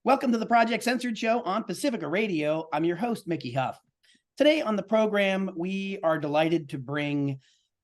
Welcome to the Project Censored Show on Pacifica Radio. I'm your host, Mickey Huff. Today on the program, we are delighted to bring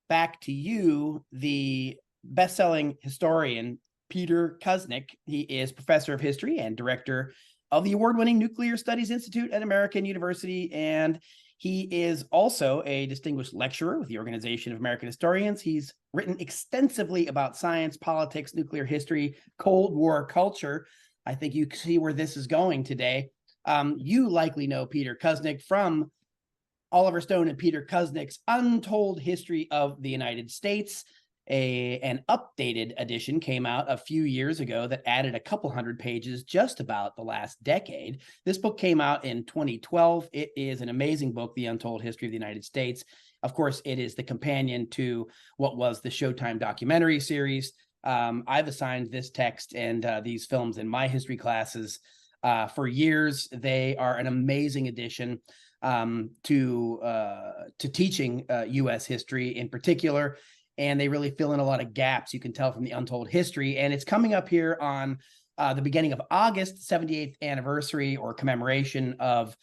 back to you the best-selling historian, Peter Kuznick. He is professor of history and director of the award-winning Nuclear Studies Institute at American University, and he is also a distinguished lecturer with the Organization of American Historians. He's written extensively about science, politics, nuclear history, Cold War culture. I think you see where this is going today. You likely know Peter Kuznick from Oliver Stone and Peter Kuznick's Untold History of the United States. An updated edition came out a few years ago that added a couple hundred pages just about the last decade. This book came out in 2012. It is an amazing book, The Untold History of the United States. Of course, it is the companion to what was the Showtime documentary series. I've assigned this text and these films in my history classes for years. They are an amazing addition to teaching U.S. history in particular, and they really fill in a lot of gaps, you can tell from the Untold History. And it's coming up here on the beginning of August, 78th anniversary or commemoration of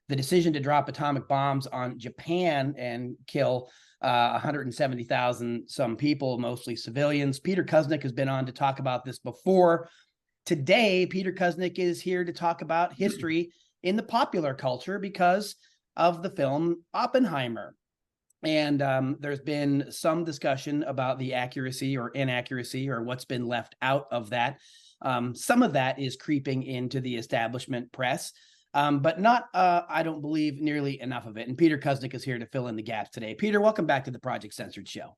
the decision to drop atomic bombs on Japan and kill 170,000 some people, mostly civilians. Peter Kuznick has been on to talk about this before. Today, Peter Kuznick is here to talk about history in the popular culture because of the film Oppenheimer. And there's been some discussion about the accuracy or inaccuracy or what's been left out of that. Some of that is creeping into the establishment press. But not, I don't believe, nearly enough of it. And Peter Kuznick is here to fill in the gaps today. Peter, welcome back to the Project Censored Show.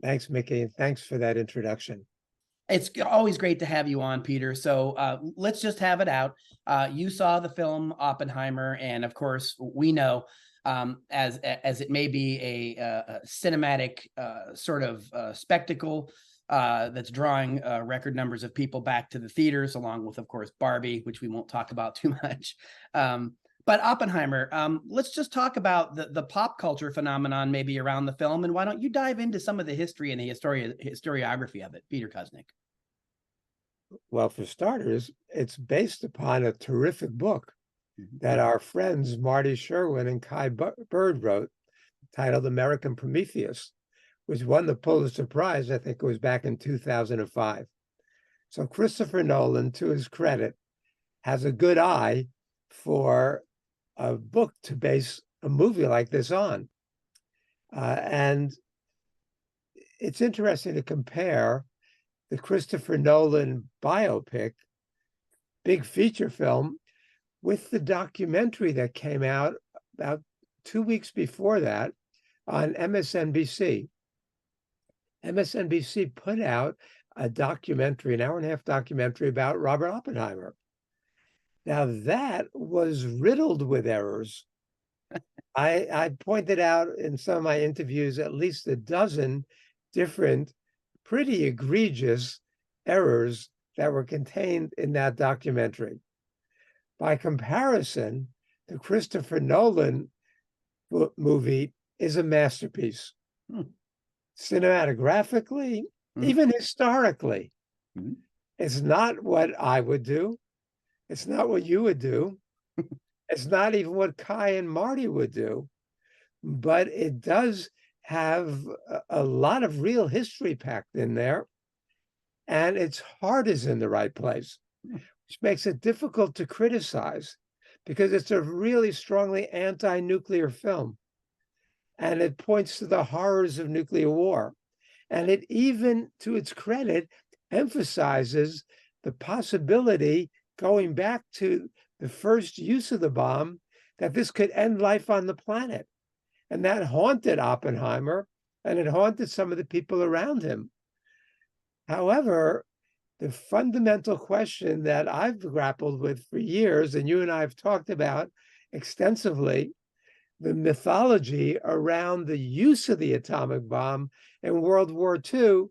Thanks, Mickey, and thanks for that introduction. It's always great to have you on, Peter. So let's just have it out. You saw the film Oppenheimer, and of course, we know as it may be a cinematic sort of spectacle that's drawing record numbers of people back to the theaters, along with, of course, Barbie, which we won't talk about too much. But Oppenheimer, let's just talk about the pop culture phenomenon maybe around the film. And why don't you dive into some of the history and the historiography of it, Peter Kuznick? Well, for starters, it's based upon a terrific book that our friends Marty Sherwin and Kai Bird wrote, titled American Prometheus, which won the Pulitzer Prize, I think it was back in 2005. So Christopher Nolan, to his credit, has a good eye for a book to base a movie like this on. And it's interesting to compare the Christopher Nolan biopic, big feature film, with the documentary that came out about 2 weeks before that on MSNBC. MSNBC put out a documentary, an hour-and-a-half documentary about Robert Oppenheimer. Now, that was riddled with errors. I pointed out in some of my interviews at least a dozen different, pretty egregious errors that were contained in that documentary. By comparison, the Christopher Nolan movie is a masterpiece. Cinematographically, even historically. It's not what I would do. It's not what you would do. It's not even what Kai and Marty would do. But it does have a lot of real history packed in there. And its heart is in the right place, which makes it difficult to criticize because it's a really strongly anti-nuclear film. And it points to the horrors of nuclear war. And it even, to its credit, emphasizes the possibility, going back to the first use of the bomb, that this could end life on the planet. And that haunted Oppenheimer, and it haunted some of the people around him. However, the fundamental question that I've grappled with for years, and you and I have talked about extensively, the mythology around the use of the atomic bomb in World War II,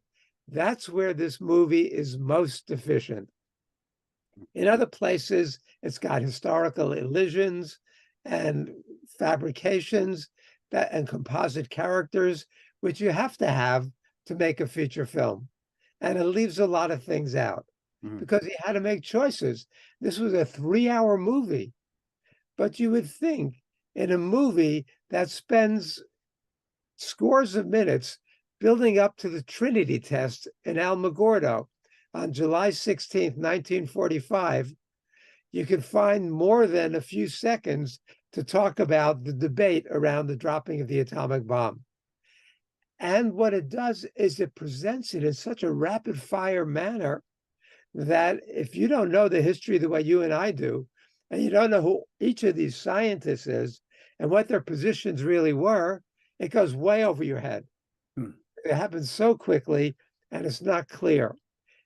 that's where this movie is most deficient. In other places, it's got historical elisions and fabrications and composite characters, which you have to make a feature film. And it leaves a lot of things out. because he had to make choices. This was a 3-hour movie, but you would think in a movie that spends scores of minutes building up to the Trinity test in Alamogordo on July 16th, 1945, you could find more than a few seconds to talk about the debate around the dropping of the atomic bomb. And what it does is it presents it in such a rapid fire manner that if you don't know the history the way you and I do, and you don't know who each of these scientists is and what their positions really were, it goes way over your head. It happens so quickly and it's not clear.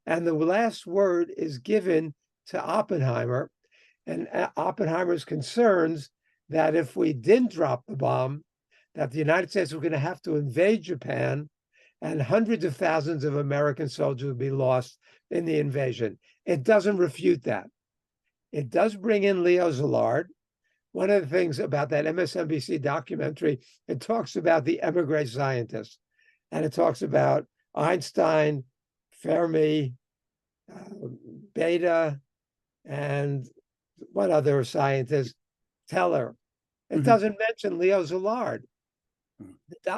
And the last word is given to Oppenheimer, and Oppenheimer's concerns that if we didn't drop the bomb, that the United States were going to have to invade Japan and hundreds of thousands of American soldiers would be lost in the invasion. It doesn't refute that. It does bring in Leo Szilard. One of the things about that MSNBC documentary, it talks about the emigre scientists, and it talks about Einstein, Fermi, Beta, and one other scientist, Teller. It doesn't mention Leo Szilard.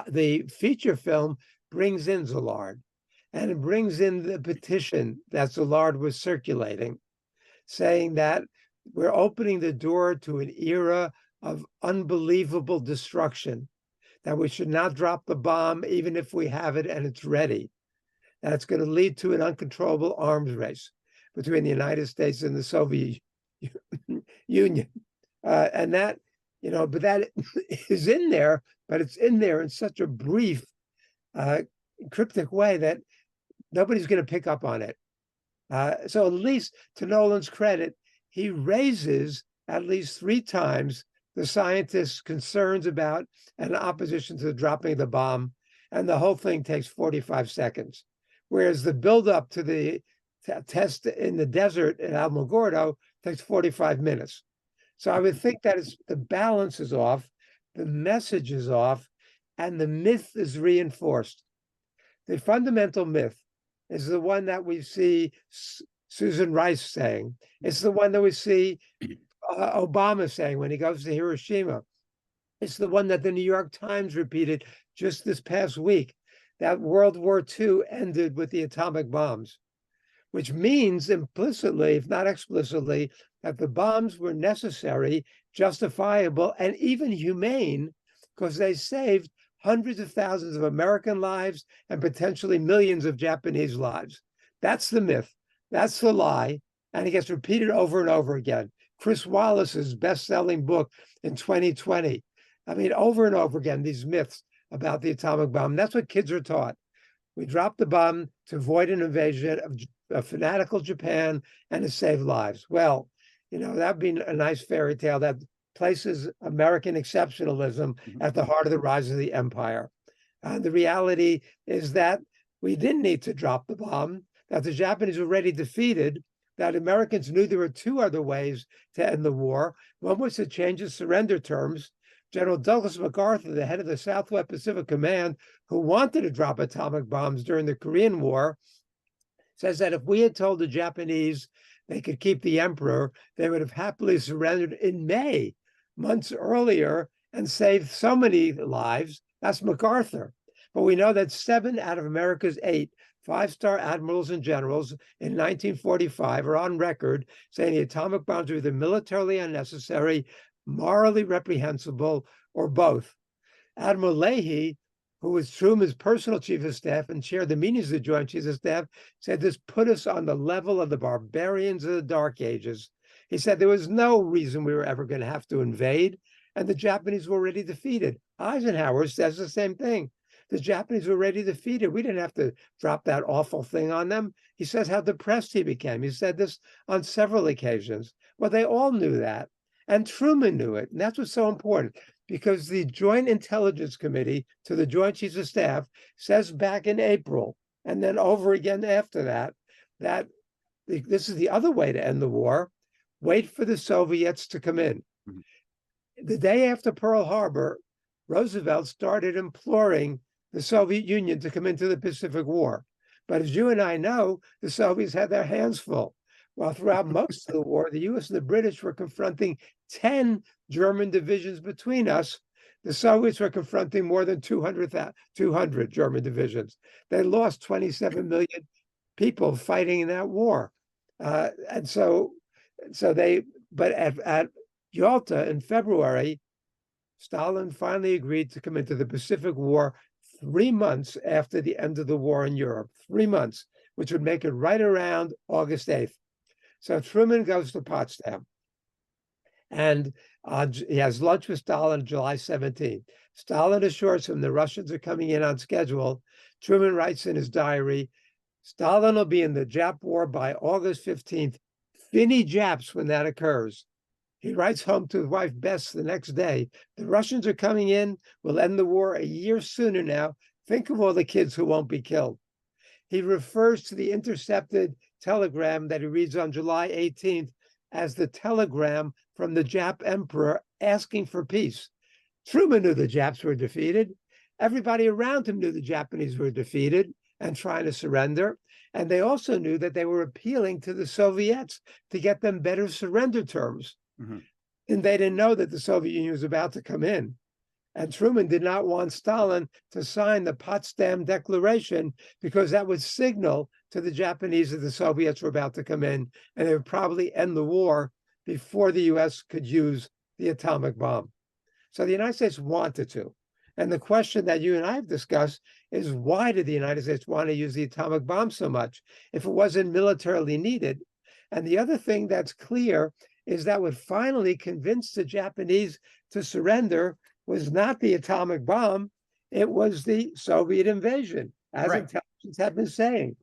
The feature film brings in Szilard, and it brings in the petition that Szilard was circulating, saying that we're opening the door to an era of unbelievable destruction, that we should not drop the bomb even if we have it and it's ready. That it's going to lead to an uncontrollable arms race between the United States and the Soviet Union. And that, but that is in there, but it's in there in such a brief, cryptic way that nobody's going to pick up on it. So at least to Nolan's credit, he raises at least 3 times the scientists' concerns about and opposition to the dropping of the bomb, and the whole thing takes 45 seconds. Whereas the buildup to the test in the desert in Alamogordo takes 45 minutes. So I would think that the balance is off, the message is off, and the myth is reinforced. The fundamental myth is the one that we see Susan Rice saying. It's the one that we see Obama saying when he goes to Hiroshima. It's the one that the New York Times repeated just this past week, that World War II ended with the atomic bombs, which means implicitly, if not explicitly, that the bombs were necessary, justifiable, and even humane because they saved hundreds of thousands of American lives and potentially millions of Japanese lives. That's the myth. That's the lie. And it gets repeated over and over again. Chris Wallace's best-selling book in 2020. I mean, over and over again, these myths about the atomic bomb. That's what kids are taught. We dropped the bomb to avoid an invasion of fanatical Japan and to save lives. Well, that'd be a nice fairy tale that places American exceptionalism at the heart of the rise of the empire. The reality is that we didn't need to drop the bomb, that the Japanese were already defeated, that Americans knew there were 2 other ways to end the war. One was to change the surrender terms. General Douglas MacArthur, the head of the Southwest Pacific Command, who wanted to drop atomic bombs during the Korean War, says that if we had told the Japanese they could keep the emperor, they would have happily surrendered in May, months earlier, and saved so many lives. That's MacArthur. But we know that 7 out of America's 8 5-star admirals and generals in 1945 are on record saying the atomic bombs are either militarily unnecessary, morally reprehensible, or both. Admiral Leahy, who was Truman's personal chief of staff and chaired the meetings of the Joint Chiefs of Staff, said this put us on the level of the barbarians of the Dark Ages. He said there was no reason we were ever going to have to invade, and the Japanese were already defeated. Eisenhower says the same thing. The Japanese were already defeated. We didn't have to drop that awful thing on them. He says how depressed he became. He said this on several occasions. Well, they all knew that. And Truman knew it. And that's what's so important, because the Joint Intelligence Committee to the Joint Chiefs of Staff says back in April, and then over again after that, that this is the other way to end the war. Wait for the Soviets to come in. The day after Pearl Harbor, Roosevelt started imploring the Soviet Union to come into the Pacific War. But as you and I know, the Soviets had their hands full. While throughout most of the war, the US and the British were confronting 10 German divisions between us. The Soviets were confronting more than 200 German divisions. They lost 27 million people fighting in that war. And so but at Yalta in February, Stalin finally agreed to come into the Pacific War 3 months after the end of the war in Europe, 3 months, which would make it right around August 8th. So Truman goes to Potsdam, and he has lunch with Stalin July 17th. Stalin assures him the Russians are coming in on schedule. Truman writes in his diary, Stalin will be in the Jap war by August 15th. Finny Japs when that occurs. He writes home to his wife Bess the next day, the Russians are coming in. We'll end the war a year sooner now. Think of all the kids who won't be killed. He refers to the intercepted telegram that he reads on July 18th as the telegram from the Jap emperor asking for peace. Truman knew the Japs were defeated. Everybody around him knew the Japanese were defeated and trying to surrender. And they also knew that they were appealing to the Soviets to get them better surrender terms. Mm-hmm. And they didn't know that the Soviet Union was about to come in. And Truman did not want Stalin to sign the Potsdam Declaration because that would signal to the Japanese that the Soviets were about to come in, and it would probably end the war before the US could use the atomic bomb. So the United States wanted to. And the question that you and I have discussed is, why did the United States want to use the atomic bomb so much if it wasn't militarily needed? And the other thing that's clear is that what finally convinced the Japanese to surrender was not the atomic bomb, it was the Soviet invasion, as intelligence had been saying.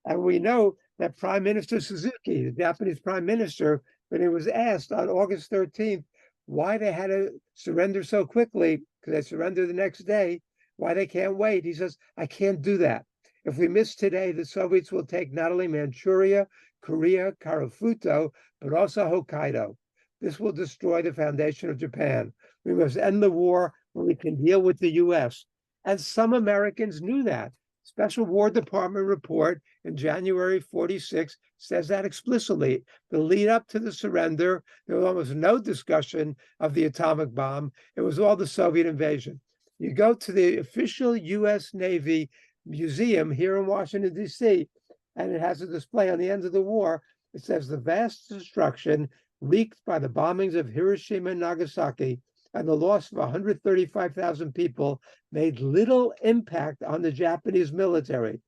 And we know that Prime Minister Suzuki, the Japanese Prime Minister, when he was asked on August 13th why they had to surrender so quickly, because they surrendered the next day, why they can't wait, he says, I can't do that. If we miss today, the Soviets will take not only Manchuria, Korea, Karafuto, but also Hokkaido. This will destroy the foundation of Japan. We must end the war when we can deal with the US. And some Americans knew that. Special War Department report in January 46 says that explicitly. The lead up to the surrender, there was almost no discussion of the atomic bomb. It was all the Soviet invasion. You go to the official US Navy museum here in Washington, D.C., and it has a display on the end of the war. It says the vast destruction wreaked by the bombings of Hiroshima and Nagasaki and the loss of 135,000 people made little impact on the Japanese military.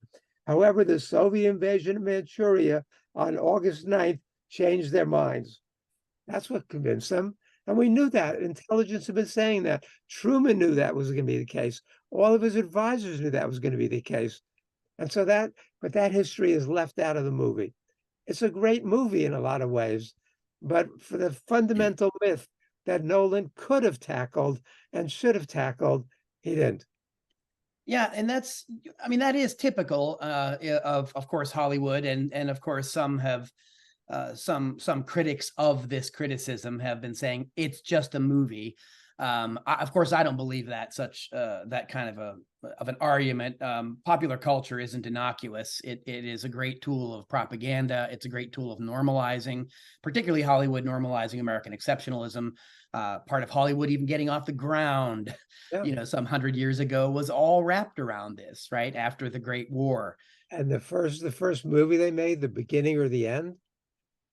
However, the Soviet invasion of Manchuria on August 9th changed their minds. That's what convinced them. And we knew that. Intelligence had been saying that. Truman knew that was going to be the case. All of his advisors knew that was going to be the case. And so that history is left out of the movie. It's a great movie in a lot of ways, but for the fundamental myth that Nolan could have tackled and should have tackled, he didn't. Yeah, and that is typical of course, Hollywood, and of course some have some critics of this criticism have been saying it's just a movie. Of course, I don't believe that that kind of an argument. Popular culture isn't innocuous. It is a great tool of propaganda. It's a great tool of normalizing, particularly Hollywood normalizing American exceptionalism. Part of Hollywood even getting off the ground, some 100 years ago was all wrapped around this, right after the Great War. And the first movie they made, The Beginning or the End,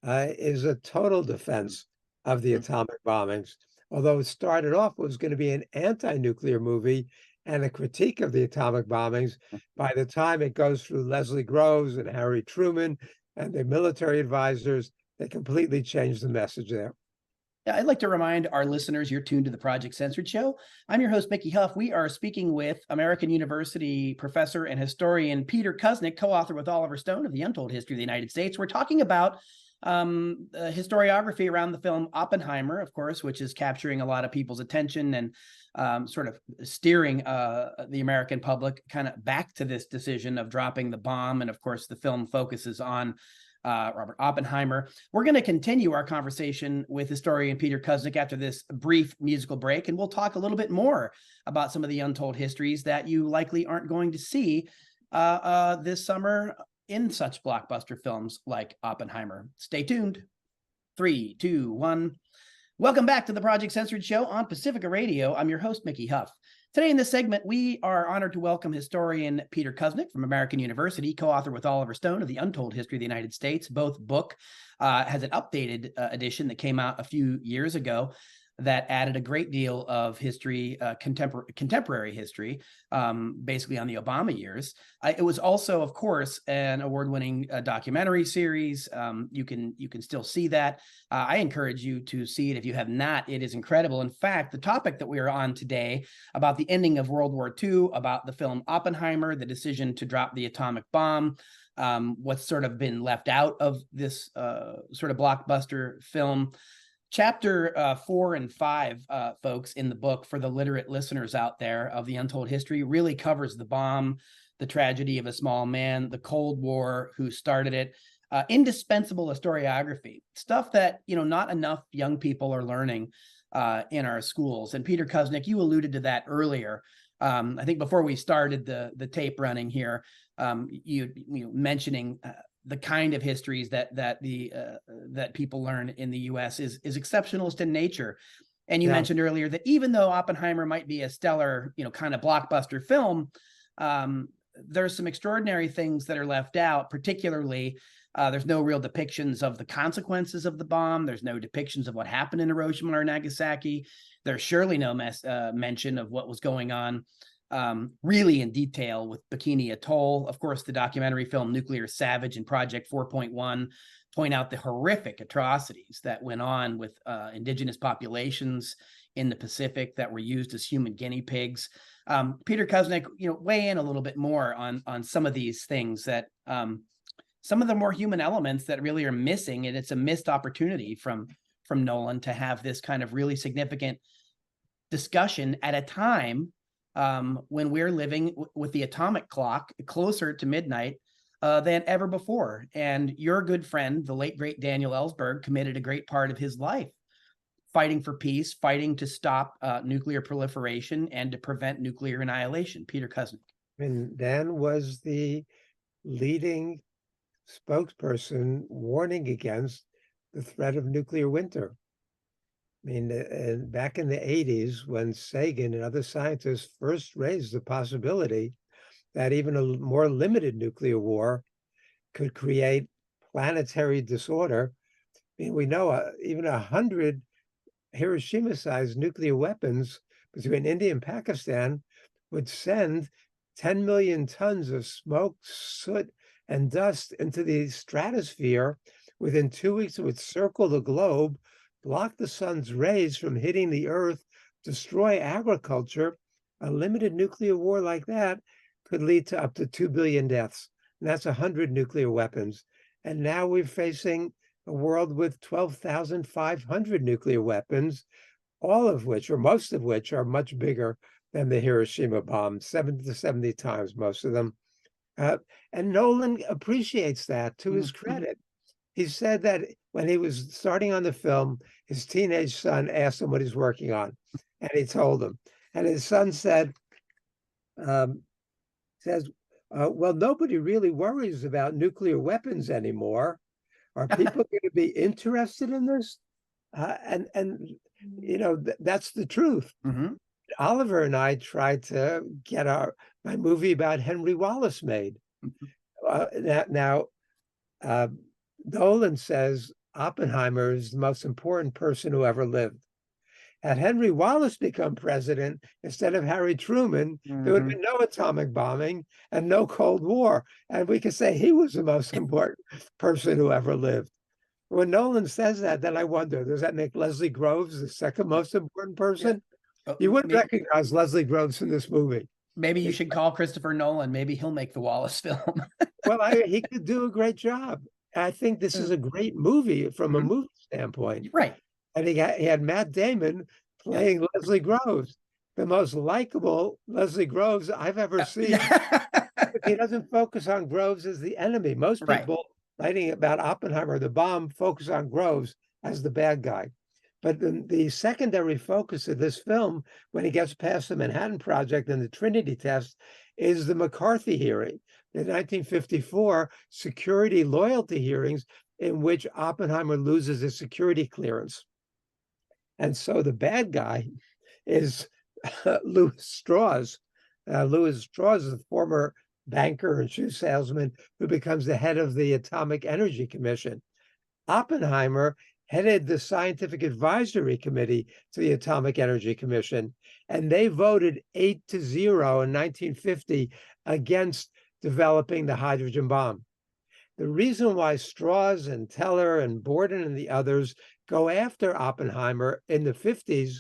is a total defense of the atomic bombings. Although it started off was going to be an anti-nuclear movie and a critique of the atomic bombings, by the time it goes through Leslie Groves and Harry Truman and their military advisors, they completely changed the message there. I'd like to remind our listeners you're tuned to the Project Censored Show. I'm your host, Mickey Huff. We are speaking with American University professor and historian Peter Kuznick, co-author with Oliver Stone of The Untold History of the United States. We're talking about historiography around the film Oppenheimer, of course, which is capturing a lot of people's attention and sort of steering the American public kind of back to this decision of dropping the bomb. And of course, the film focuses on Robert Oppenheimer. We're going to continue our conversation with historian Peter Kuznick after this brief musical break, and we'll talk a little bit more about some of the untold histories that you likely aren't going to see this summer in such blockbuster films like Oppenheimer. Stay tuned. 3, 2, 1. Welcome back to the Project Censored Show on Pacifica Radio. I'm your host, Mickey Huff. Today in this segment, we are honored to welcome historian Peter Kuznick from American University, co-author with Oliver Stone of The Untold History of the United States. Both book has an updated edition that came out a few years ago that added a great deal of history, contemporary history, basically on the Obama years. It was also, of course, an award-winning documentary series. You can still see that. I encourage you to see it if you have not. It is incredible. In fact, the topic that we are on today about the ending of World War II, about the film Oppenheimer, the decision to drop the atomic bomb, what's sort of been left out of this sort of blockbuster film. Chapter 4 and 5, folks, in the book for the literate listeners out there of The Untold History really covers the bomb, the tragedy of a small man, the Cold War, who started it, indispensable historiography, stuff that, not enough young people are learning in our schools. And Peter Kuznick, you alluded to that earlier. I think before we started the tape running here, you mentioning the kind of histories that people learn in the U.S. is exceptionalist in nature. And you mentioned earlier that even though Oppenheimer might be a stellar, kind of blockbuster film, there's some extraordinary things that are left out. Particularly, there's no real depictions of the consequences of the bomb. There's no depictions of what happened in Hiroshima or Nagasaki. There's surely no mention of what was going on really in detail with Bikini Atoll. Of course, the documentary film Nuclear Savage and Project 4.1 point out the horrific atrocities that went on with indigenous populations in the Pacific that were used as human guinea pigs. Peter Kuznick, weigh in a little bit more on some of these things that some of the more human elements that really are missing, and it's a missed opportunity from Nolan to have this kind of really significant discussion at a time when we're living with the atomic clock closer to midnight than ever before. And your good friend, the late, great Daniel Ellsberg, committed a great part of his life fighting for peace, fighting to stop nuclear proliferation and to prevent nuclear annihilation. Peter Kuznick. And Dan was the leading spokesperson warning against the threat of nuclear winter. Back in the 80s, when Sagan and other scientists first raised the possibility that even a more limited nuclear war could create planetary disorder, we know even 100 Hiroshima-sized nuclear weapons between India and Pakistan would send 10 million tons of smoke, soot, and dust into the stratosphere. Within 2 weeks, it would circle the globe, block the sun's rays from hitting the earth, destroy agriculture. A limited nuclear war like that could lead to up to 2 billion deaths. And that's 100 nuclear weapons. And now we're facing a world with 12,500 nuclear weapons, all of which, or most of which, are much bigger than the Hiroshima bomb, 70 to 70 times, most of them. And Nolan appreciates that, to his credit. He said that when he was starting on the film, his teenage son asked him what he's working on, and he told him. And his son said, well, nobody really worries about nuclear weapons anymore. Are people going to be interested in this? And that's the truth. Mm-hmm. Oliver and I tried to get my movie about Henry Wallace made. Mm-hmm. Nolan says Oppenheimer is the most important person who ever lived. Had Henry Wallace become president instead of Harry Truman, there would have been no atomic bombing and no Cold War. And we could say he was the most important person who ever lived. When Nolan says that, then I wonder, does that make Leslie Groves the second most important person? Yeah. You wouldn't recognize Leslie Groves in this movie. Maybe you should call Christopher Nolan. Maybe he'll make the Wallace film. Well, he could do a great job. I think this is a great movie from a movie standpoint. Right. And he had Matt Damon playing Leslie Groves, the most likable Leslie Groves I've ever seen. He doesn't focus on Groves as the enemy. Most people writing about Oppenheimer, the bomb, focus on Groves as the bad guy. But the secondary focus of this film, when he gets past the Manhattan Project and the Trinity test, is the McCarthy hearing, the 1954 security loyalty hearings in which Oppenheimer loses his security clearance. And so the bad guy is Louis Strauss. Louis Strauss is a former banker and shoe salesman who becomes the head of the Atomic Energy Commission. Oppenheimer headed the Scientific Advisory Committee to the Atomic Energy Commission, and they voted 8-0 in 1950 against developing the hydrogen bomb. The reason why Strauss and Teller and Borden and the others go after Oppenheimer in the 50s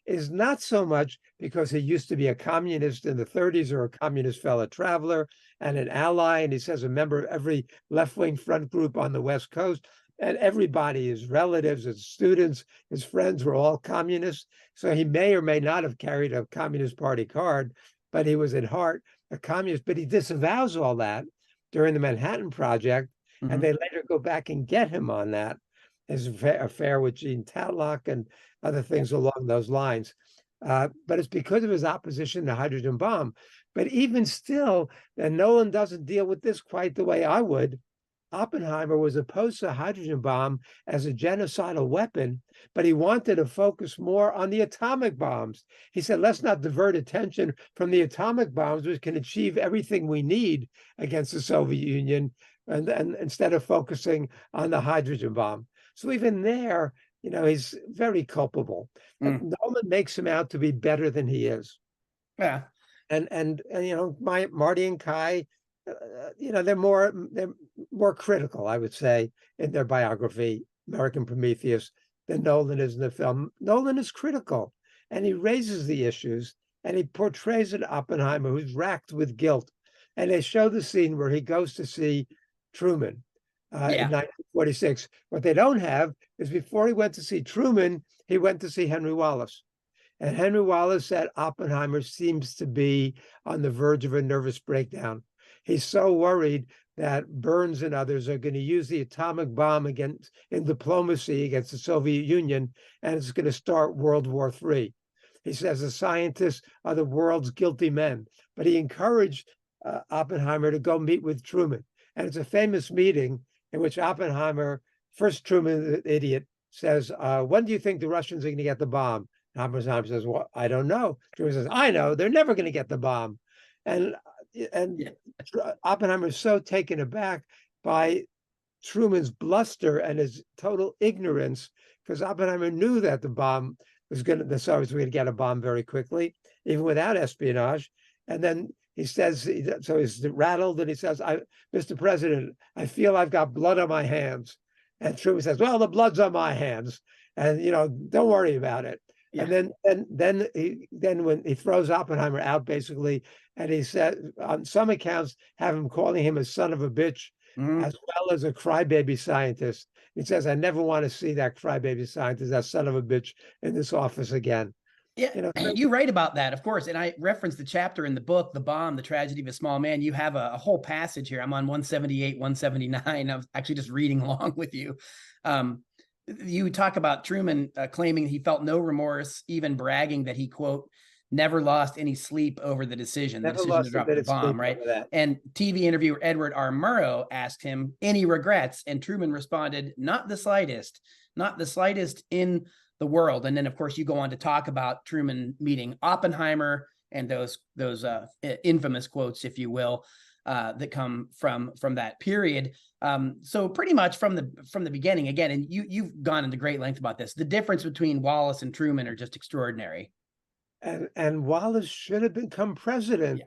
is not so much because he used to be a communist in the 30s or a communist fellow traveler and an ally, and he says a member of every left-wing front group on the West Coast, and everybody, his relatives, his students, his friends were all communists. So he may or may not have carried a Communist Party card, but he was at heart a communist. But he disavows all that during the Manhattan Project, and they later go back and get him on that, his affair with Jean Tatlock and other things along those lines. But it's because of his opposition to the hydrogen bomb. But even still, and Nolan doesn't deal with this quite the way I would, Oppenheimer was opposed to the hydrogen bomb as a genocidal weapon, but he wanted to focus more on the atomic bombs. He said, let's not divert attention from the atomic bombs, which can achieve everything we need against the Soviet Union, and instead of focusing on the hydrogen bomb. So even there, he's very culpable. And Nolan makes him out to be better than he is. Yeah. And Marty and Kai, they're more critical, I would say, in their biography, American Prometheus, than Nolan is in the film. Nolan is critical, and he raises the issues, and he portrays an Oppenheimer who's racked with guilt. And they show the scene where he goes to see Truman in 1946. What they don't have is before he went to see Truman, he went to see Henry Wallace. And Henry Wallace said Oppenheimer seems to be on the verge of a nervous breakdown. He's so worried that Burns and others are going to use the atomic bomb in diplomacy against the Soviet Union, and it's going to start World War III. He says the scientists are the world's guilty men, but he encouraged Oppenheimer to go meet with Truman. And it's a famous meeting in which Oppenheimer, first Truman, the idiot, says, when do you think the Russians are going to get the bomb? Oppenheimer says, well, I don't know. Truman says, I know, they're never going to get the bomb. And Oppenheimer is so taken aback by Truman's bluster and his total ignorance, because Oppenheimer knew that the Soviets were going to get a bomb very quickly, even without espionage. And then he says, so he's rattled, and he says, Mr. President, I feel I've got blood on my hands. And Truman says, well, the blood's on my hands, and don't worry about it. Yeah. And then when he throws Oppenheimer out, basically, and he said, on some accounts, have him calling him a son of a bitch, as well as a crybaby scientist. He says, I never want to see that crybaby scientist, that son of a bitch, in this office again. Yeah, you write about that, of course. And I referenced the chapter in the book, The Bomb, The Tragedy of a Small Man. You have a whole passage here. I'm on 178, 179. I was actually just reading along with you. You talk about Truman claiming he felt no remorse, even bragging that he, quote, never lost any sleep over the decision to drop the bomb, right? And TV interviewer Edward R. Murrow asked him any regrets, and Truman responded, not the slightest in the world. And then, of course, you go on to talk about Truman meeting Oppenheimer and those infamous quotes, if you will, that come from that period. So pretty much from the beginning, again, and you've gone into great length about this, the difference between Wallace and Truman are just extraordinary. And Wallace should have become president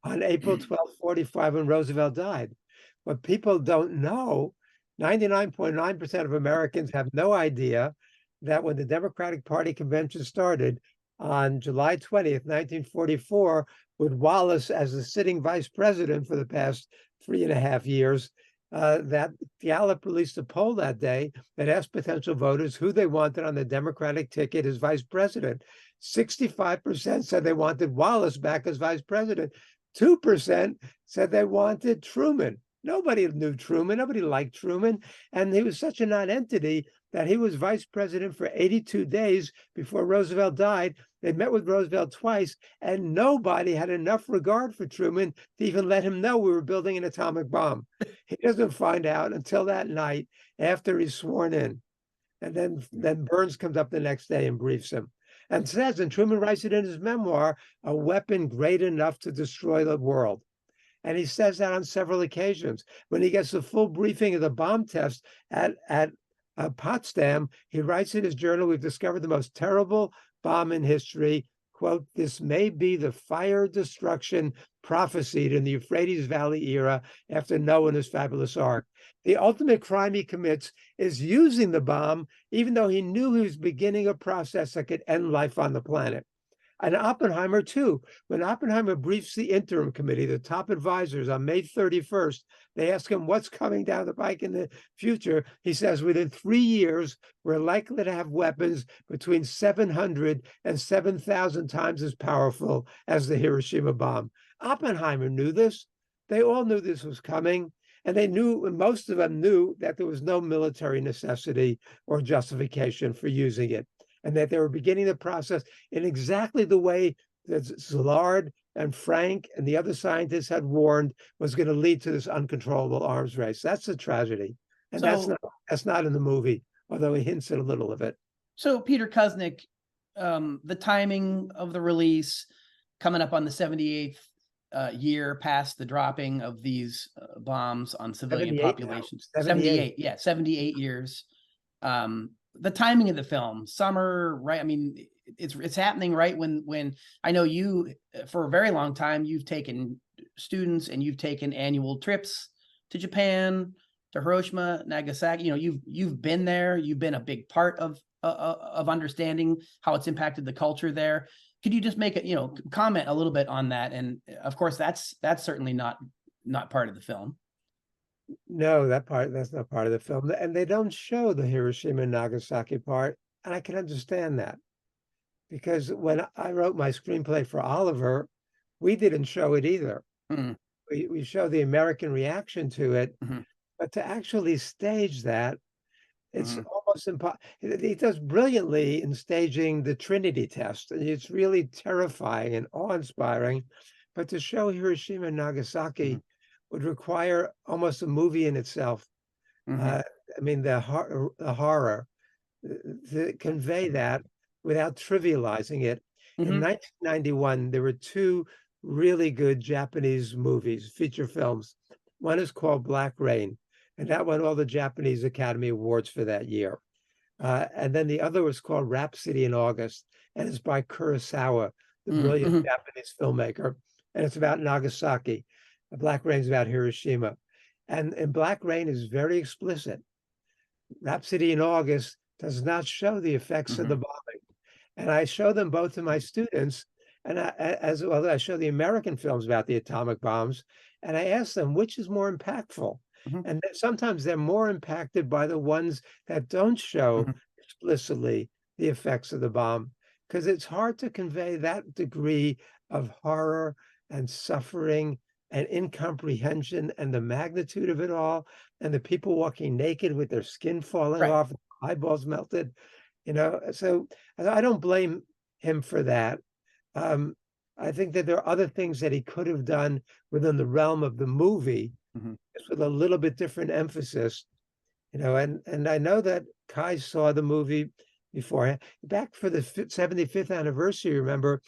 on April 12, 1945, when Roosevelt died. What people don't know, 99.9% of Americans have no idea that when the Democratic Party convention started on July 20th, 1944, with Wallace as the sitting vice president for the past 3.5 years, that Gallup released a poll that day that asked potential voters who they wanted on the Democratic ticket as vice president. 65% said they wanted Wallace back as vice president. 2% said they wanted Truman. Nobody knew Truman. Nobody liked Truman. And he was such a non-entity that he was vice president for 82 days before Roosevelt died. They met with Roosevelt twice, and nobody had enough regard for Truman to even let him know we were building an atomic bomb. He doesn't find out until that night after he's sworn in. And then Burns comes up the next day and briefs him and says, and Truman writes it in his memoir, a weapon great enough to destroy the world. And he says that on several occasions. When he gets the full briefing of the bomb test at Potsdam, he writes in his journal, we've discovered the most terrible bomb in history. Quote, this may be the fire destruction prophesied in the Euphrates Valley era after Noah and his fabulous ark. The ultimate crime he commits is using the bomb, even though he knew he was beginning a process that could end life on the planet. And Oppenheimer, too. When Oppenheimer briefs the interim committee, the top advisors, on May 31st, they ask him what's coming down the pike in the future. He says, within 3 years, we're likely to have weapons between 700 and 7,000 times as powerful as the Hiroshima bomb. Oppenheimer knew this. They all knew this was coming. And they knew, most of them knew, that there was no military necessity or justification for using it, and that they were beginning the process in exactly the way that Szilard and Frank and the other scientists had warned was going to lead to this uncontrollable arms race. That's a tragedy. And that's not in the movie, although he hints at a little of it. So Peter Kuznick, the timing of the release coming up on the 78th year past the dropping of these bombs on civilian populations. 78, yeah, 78 years. The timing of the film, summer, right? I mean, it's happening right when I know you, for a very long time, you've taken students and you've taken annual trips to Japan, to Hiroshima, Nagasaki. You know, you've been there. You've been a big part of understanding how it's impacted the culture there. Could you just make a comment a little bit on that? And of course, that's certainly not part of the film. No, that's not part of the film. And they don't show the Hiroshima and Nagasaki part. And I can understand that, because when I wrote my screenplay for Oliver, we didn't show it either. Mm-hmm. We show the American reaction to it, mm-hmm. but to actually stage that, it's mm-hmm. almost impossible. He does brilliantly in staging the Trinity test. It's really terrifying and awe-inspiring. But to show Hiroshima and Nagasaki mm-hmm. would require almost a movie in itself. Mm-hmm. I mean, the horror, to convey that without trivializing it. Mm-hmm. In 1991, there were two really good Japanese movies, feature films. One is called Black Rain, and that won all the Japanese Academy Awards for that year. And then the other was called Rhapsody in August, and it's by Kurosawa, the brilliant mm-hmm. Japanese filmmaker, and it's about Nagasaki. Black Rain is about Hiroshima. And Black Rain is very explicit. Rhapsody in August does not show the effects mm-hmm. of the bombing. And I show them both to my students, and as well as I show the American films about the atomic bombs, and I ask them, which is more impactful? Mm-hmm. And sometimes they're more impacted by the ones that don't show mm-hmm. explicitly the effects of the bomb, because it's hard to convey that degree of horror and suffering and incomprehension and the magnitude of it all, and the people walking naked with their skin falling right. off, eyeballs melted, so I don't blame him for that. I think that there are other things that he could have done within the realm of the movie, mm-hmm. just with a little bit different emphasis, and I know that Kai saw the movie before. Back for the 75th anniversary, remember,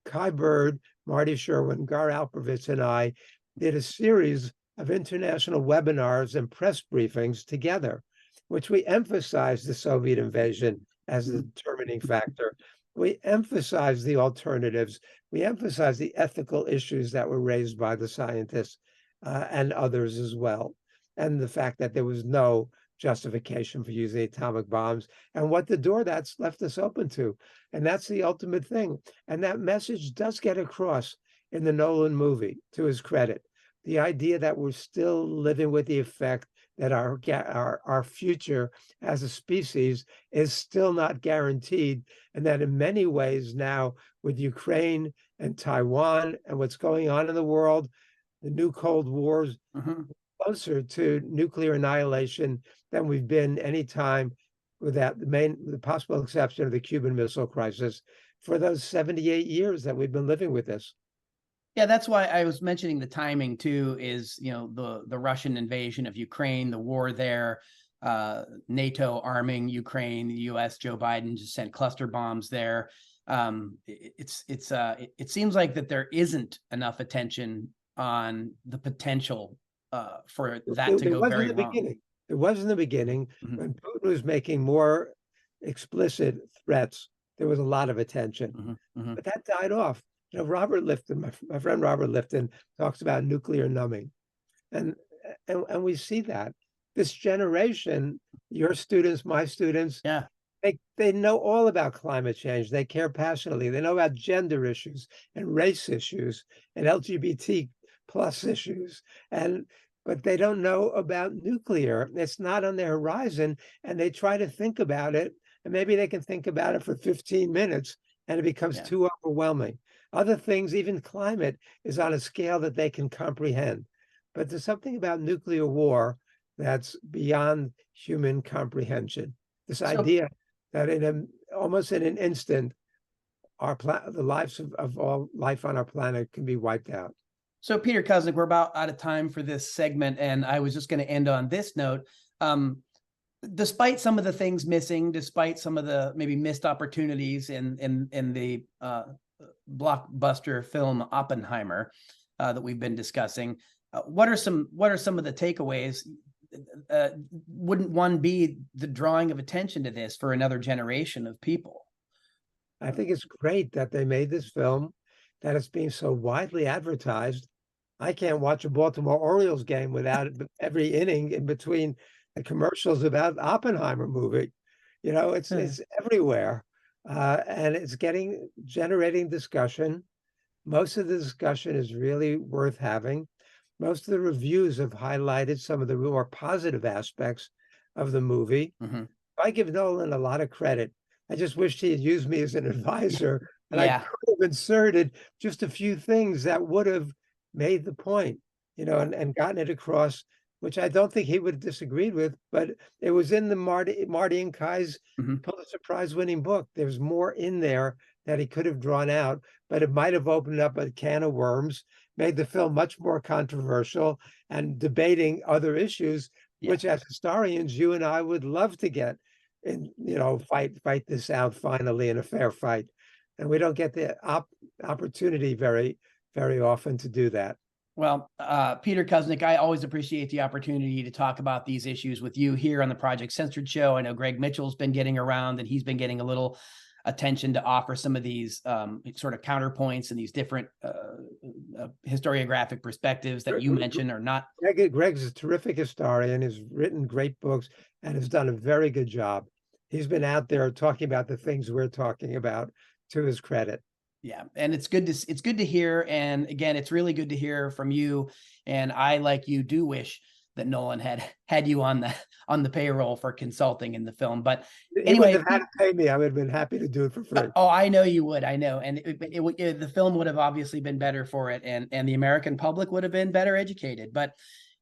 Kai Bird, Marty Sherwin, Gar Alperovitz, and I did a series of international webinars and press briefings together, which we emphasized the Soviet invasion as the determining factor. We emphasized the alternatives. We emphasized the ethical issues that were raised by the scientists and others as well, and the fact that there was no justification for using atomic bombs, and what the door that's left us open to. And that's the ultimate thing. And that message does get across in the Nolan movie, to his credit. The idea that we're still living with the effect that our future as a species is still not guaranteed, and that in many ways now, with Ukraine and Taiwan and what's going on in the world, the new Cold Wars, mm-hmm. closer to nuclear annihilation than we've been any time, without the possible exception of the Cuban Missile Crisis. for those 78 years that we've been living with this. Yeah, that's why I was mentioning the timing too, is, the Russian invasion of Ukraine, the war there, NATO arming Ukraine, the US, Joe Biden just sent cluster bombs there. It seems like that there isn't enough attention on the potential for that to go very wrong. It was in the beginning when Putin was making more explicit threats. There was a lot of attention, but that died off. Robert Lifton, my friend Robert Lifton, talks about nuclear numbing, and we see that this generation, your students, my students, yeah, they know all about climate change. They care passionately. They know about gender issues and race issues and LGBT plus issues, but they don't know about nuclear. It's not on their horizon, and they try to think about it, and maybe they can think about it for 15 minutes, and it becomes too overwhelming. Other things, even climate, is on a scale that they can comprehend. But there's something about nuclear war that's beyond human comprehension. This idea that almost in an instant, the lives of all life on our planet can be wiped out. So, Peter Kuznick, we're about out of time for this segment, and I was just going to end on this note. Despite some of the things missing, despite some of the maybe missed opportunities in the blockbuster film Oppenheimer that we've been discussing, what are some of the takeaways? Wouldn't one be the drawing of attention to this for another generation of people? I think it's great that they made this film, that it's being so widely advertised. I can't watch a Baltimore Orioles game without every inning in between the commercials about Oppenheimer movie. It's everywhere, and it's generating discussion. Most of the discussion is really worth having. Most of the reviews have highlighted some of the more positive aspects of the movie. I give Nolan a lot of credit. I just wished he had used me as an advisor, and I could have inserted just a few things that would have made the point, and gotten it across, which I don't think he would have disagreed with, but it was in the Marty and Kai's Pulitzer Prize winning book. There's more in there that he could have drawn out, but it might have opened up a can of worms, made the film much more controversial and debating other issues, which as historians, you and I would love to get and, fight this out finally in a fair fight. And we don't get the opportunity very, very often to do that. Well, Peter Kuznick, I always appreciate the opportunity to talk about these issues with you here on the Project Censored show. I know Greg Mitchell's been getting around, and he's been getting a little attention to offer some of these sort of counterpoints and these different historiographic perspectives that you mentioned are not. Greg's a terrific historian, has written great books, and has done a very good job. He's been out there talking about the things we're talking about, to his credit. Yeah, and it's good to hear. And again, it's really good to hear from you. And I, like you, do wish that Nolan had you on the payroll for consulting in the film. But anyway, he would have had to pay me. I would have been happy to do it for free. Oh, I know you would. I know, and the film would have obviously been better for it, and the American public would have been better educated. But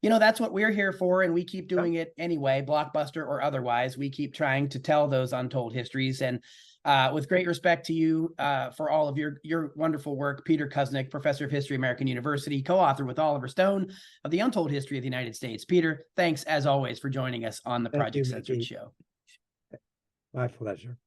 that's what we're here for, and we keep doing it anyway, blockbuster or otherwise. We keep trying to tell those untold histories. And with great respect to you for all of your wonderful work, Peter Kuznick, professor of history, American University, co-author with Oliver Stone of The Untold History of the United States. Peter, thanks as always for joining us on the Project Censored show. My pleasure.